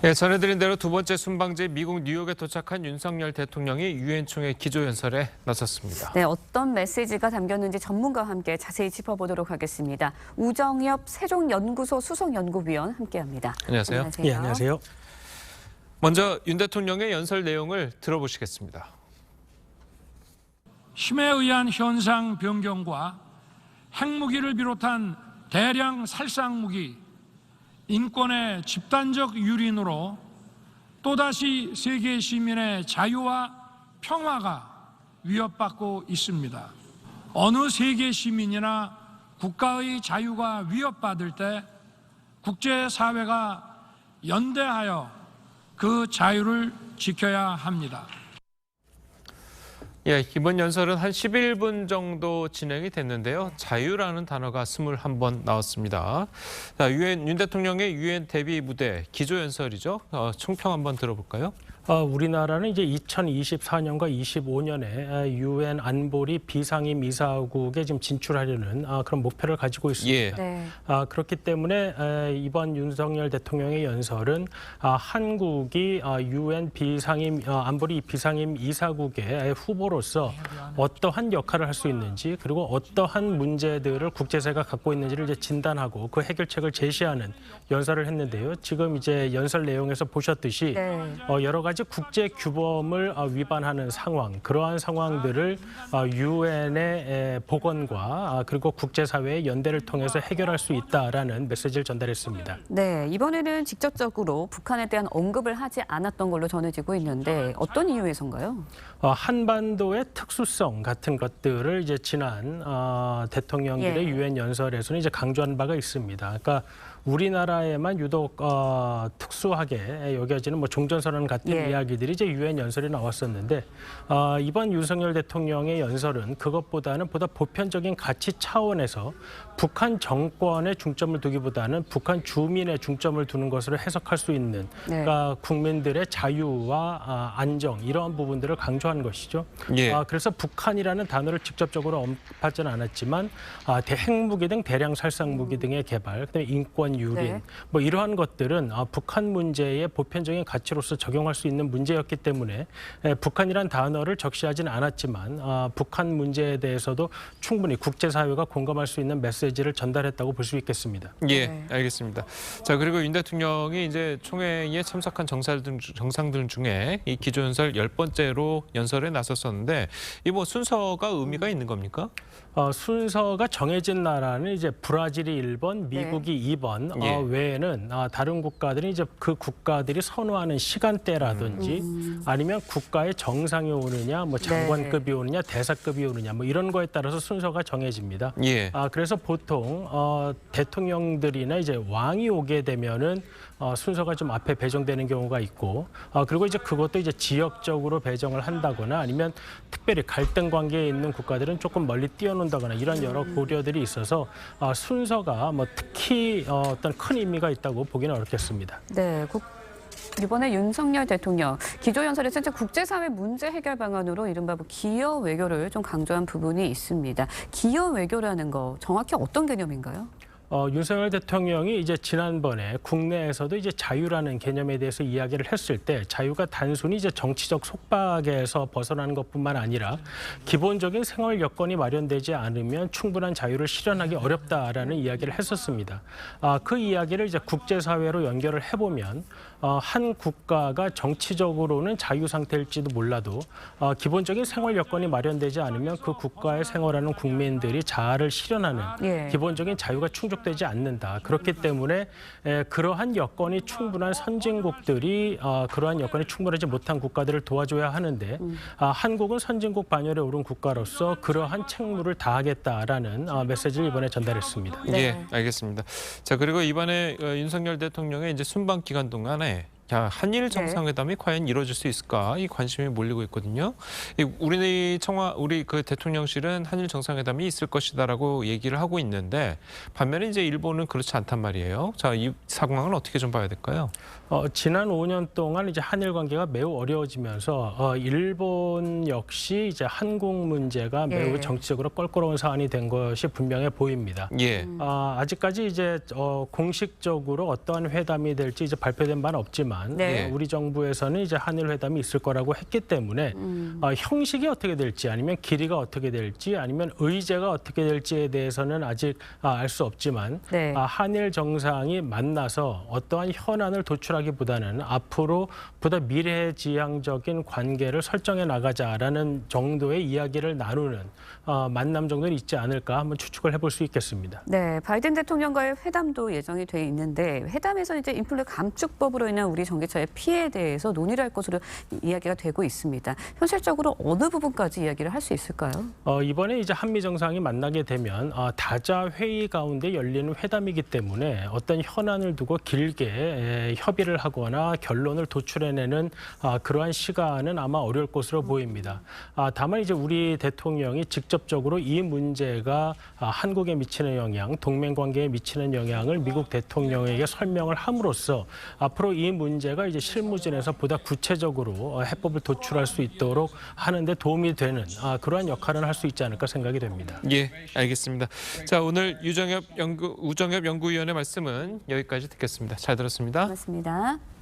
네, 전해드린 대로 두 번째 순방지 미국 뉴욕에 도착한 윤석열 대통령이 유엔 총회 기조연설에 나섰습니다. 네, 어떤 메시지가 담겼는지 전문가와 함께 자세히 짚어보도록 하겠습니다. 우정엽 세종연구소 수석연구위원 함께합니다. 안녕하세요. 안녕하세요. 예, 안녕하세요. 먼저 윤 대통령의 연설 내용을 들어보시겠습니다. 힘에 의한 현상 변경과 핵무기를 비롯한 대량 살상무기, 인권의 집단적 유린으로 또다시 세계 시민의 자유와 평화가 위협받고 있습니다. 어느 세계 시민이나 국가의 자유가 위협받을 때 국제사회가 연대하여 그 자유를 지켜야 합니다. 예, 이번 연설은 한 11분 정도 진행이 됐는데요. 자유라는 단어가 21번 나왔습니다. 자, 윤 대통령의 유엔 대비 무대 기조연설이죠. 총평 한번 들어볼까요? 우리나라는 이제 2024년과 25년에 유엔 안보리 비상임 이사국에 지금 진출하려는 그런 목표를 가지고 있습니다. 예. 네. 그렇기 때문에 이번 윤석열 대통령의 연설은 한국이 유엔 비상임 안보리 비상임 이사국의 후보로서 어떠한 역할을 할 수 있는지, 그리고 어떠한 문제들을 국제사회가 갖고 있는지를 이제 진단하고 그 해결책을 제시하는 연설을 했는데요. 지금 이제 연설 내용에서 보셨듯이 네. 여러 가지 국제 규범을 위반하는 상황, 그러한 상황들을 유엔의 복원과 그리고 국제사회의 연대를 통해서 해결할 수 있다라는 메시지를 전달했습니다. 네, 이번에는 직접적으로 북한에 대한 언급을 하지 않았던 걸로 전해지고 있는데 어떤 이유에서인가요? 한반도의 특수성 같은 것들을 이제 지난 대통령들의 예. 유엔 연설에서는 이제 강조한 바가 있습니다. 그러니까 우리나라에만 유독 특수하게 여겨지는 뭐 종전선언 같은 예. 이야기들이 이제 유엔 연설에 나왔었는데 이번 윤석열 대통령의 연설은 그것보다는 보다 보편적인 가치 차원에서 북한 정권에 중점을 두기보다는 북한 주민의 중점을 두는 것으로 해석할 수 있는 네. 그러니까 국민들의 자유와 안정 이러한 부분들을 강조한 것이죠. 예. 그래서 북한이라는 단어를 직접적으로 언급하지는 않았지만 핵무기 등 대량 살상무기 등의 개발, 그다음에 인권 유린, 네. 뭐 이러한 것들은 북한 문제의 보편적인 가치로서 적용할 수 있는 문제였기 때문에 북한이란 단어를 적시하지는 않았지만 북한 문제에 대해서도 충분히 국제사회가 공감할 수 있는 메시지를 전달했다고 볼 수 있겠습니다. 예, 네. 알겠습니다. 자, 그리고 윤 대통령이 이제 총회에 참석한 정상들 중에 이 기조연설 10번째로 연설에 나섰었는데 이 뭐 순서가 의미가 있는 겁니까? 순서가 정해진 나라는 이제 브라질이 1번, 미국이 2번 예. 외에는 다른 국가들이 이제 그 국가들이 선호하는 시간대라든지 아니면 국가의 정상이 오느냐, 뭐 장관급이 오느냐, 대사급이 오느냐, 뭐 이런 거에 따라서 순서가 정해집니다. 예. 그래서 보통 대통령들이나 이제 왕이 오게 되면은 순서가 좀 앞에 배정되는 경우가 있고, 그리고 이제 그것도 이제 지역적으로 배정을 한다거나 아니면 특별히 갈등 관계에 있는 국가들은 조금 멀리 뛰어논다거나 이런 여러 고려들이 있어서 순서가 뭐 특히 어떤 큰 의미가 있다고 보기는 어렵겠습니다. 네, 이번에 윤석열 대통령 기조연설에서 이제 국제사회 문제 해결 방안으로 이른바 뭐 기여 외교를 좀 강조한 부분이 있습니다. 기여 외교라는 거 정확히 어떤 개념인가요? 윤석열 대통령이 이제 지난번에 국내에서도 이제 자유라는 개념에 대해서 이야기를 했을 때 자유가 단순히 이제 정치적 속박에서 벗어나는 것뿐만 아니라 기본적인 생활 여건이 마련되지 않으면 충분한 자유를 실현하기 어렵다라는 이야기를 했었습니다. 그 이야기를 이제 국제사회로 연결을 해보면 한 국가가 정치적으로는 자유 상태일지도 몰라도 기본적인 생활 여건이 마련되지 않으면 그 국가에 생활하는 국민들이 자아를 실현하는 예. 기본적인 자유가 충족되지 않는다. 그렇기 때문에 그러한 여건이 충분한 선진국들이 그러한 여건이 충분하지 못한 국가들을 도와줘야 하는데 한국은 선진국 반열에 오른 국가로서 그러한 책무를 다하겠다라는 메시지를 이번에 전달했습니다. 네. 예, 알겠습니다. 자, 그리고 이번에 윤석열 대통령의 이제 순방 기간 동안에 한일 정상회담이 과연 이루어질 수 있을까? 이 관심이 몰리고 있거든요. 우리 그 대통령실은 한일 정상회담이 있을 것이다라고 얘기를 하고 있는데 반면에 이제 일본은 그렇지 않단 말이에요. 자, 이 상황은 어떻게 좀 봐야 될까요? 지난 5년 동안 이제 한일 관계가 매우 어려워지면서 일본 역시 이제 한국 문제가 매우 예. 정치적으로 껄끄러운 사안이 된 것이 분명해 보입니다. 예. 아직까지 이제 공식적으로 어떠한 회담이 될지 이제 발표된 바는 없지만 네. 우리 정부에서는 이제 한일 회담이 있을 거라고 했기 때문에 형식이 어떻게 될지 아니면 길이가 어떻게 될지 아니면 의제가 어떻게 될지에 대해서는 아직 알 수 없지만 네. 한일 정상이 만나서 어떠한 현안을 도출하기보다는 앞으로 보다 미래지향적인 관계를 설정해 나가자라는 정도의 이야기를 나누는 만남 정도는 있지 않을까 한번 추측을 해볼 수 있겠습니다. 네, 바이든 대통령과의 회담도 예정이 돼 있는데 회담에서 이제 인플레 감축법으로 인한 우리 전기차의 피해에 대해서 논의를 할 것으로 이야기가 되고 있습니다. 현실적으로 어느 부분까지 이야기를 할 수 있을까요? 이번에 이제 한미 정상이 만나게 되면 다자 회의 가운데 열리는 회담이기 때문에 어떤 현안을 두고 길게 협의를 하거나 결론을 도출해내는 그러한 시간은 아마 어려울 것으로 보입니다. 다만 이제 우리 대통령이 직접적으로 이 문제가 한국에 미치는 영향, 동맹 관계에 미치는 영향을 미국 대통령에게 설명을 함으로써 앞으로 이 문제가 이제 실무진에서 보다 구체적으로 해법을 도출할 수 있도록 하는데 도움이 되는 그러한 역할은 할 수 있지 않을까 생각이 됩니다. 예, 알겠습니다. 자, 오늘 우정엽 연구위원의 말씀은 여기까지 듣겠습니다. 잘 들었습니다. 고맙습니다.